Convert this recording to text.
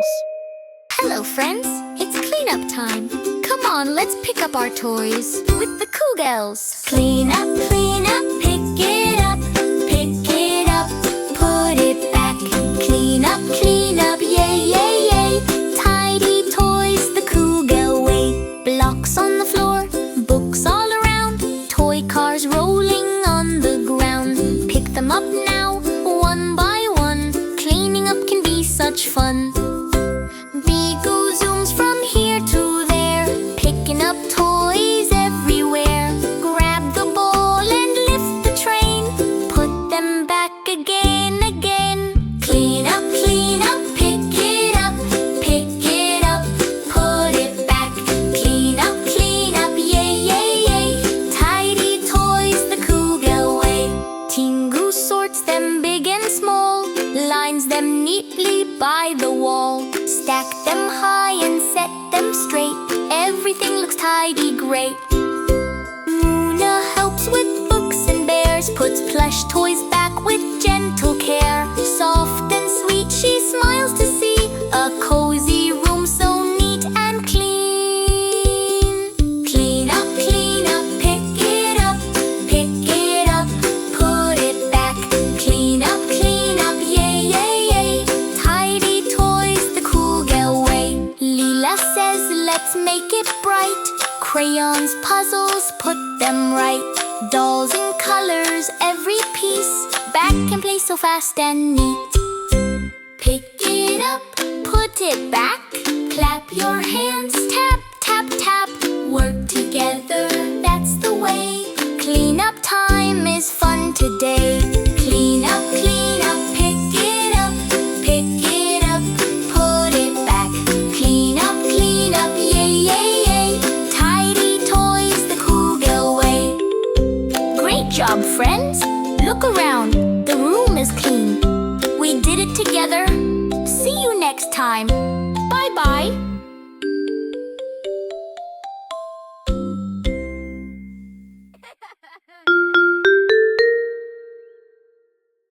Koogels. Hello friends, it's cleanup time. Come on, let's pick up our toys with the Koogels. Clean up, pick it up, put it back. Clean up, yay, yay, yay. Tidy toys the Koogel way. Blocks on the floor, books all around, toy cars rolling on the ground. Pick them up now, one by one. Cleaning up can be such fun. Beegoo zooms from here to there, picking up toys everywhere. Grab the ball and lift the train, put them back again. Clean up, pick it up, put it back. Clean up, yay, yay, yay. Tidy toys the Koogel way. Tingu sorts them big and small, lines them neatly by the wall. Stack them high and set them straight, everything looks tidy, great. Muna helps with books and bears, puts plush toys back with gentle care. Soft and sweet she smiles to see a cozy room so neat and clean. Clean up, pick it up, put it back. Clean up, yay, yay, yay. Tidy toys the Koogel way. Leela says let's make it bright. Crayons, puzzles, put them right. Dolls in colors, every piece. Back and play so fast and neat. Pick it up, put it back. Clap your hands, tap, tap, tap. Work together, that's the way. Cleanup time is fun today. Clean up, pick it up, put it back. Clean up, yay, yay, yay. Tidy toys the Koogel way. Great job, friends. Look around, the room is clean. We did it together. See you next time. Bye-bye.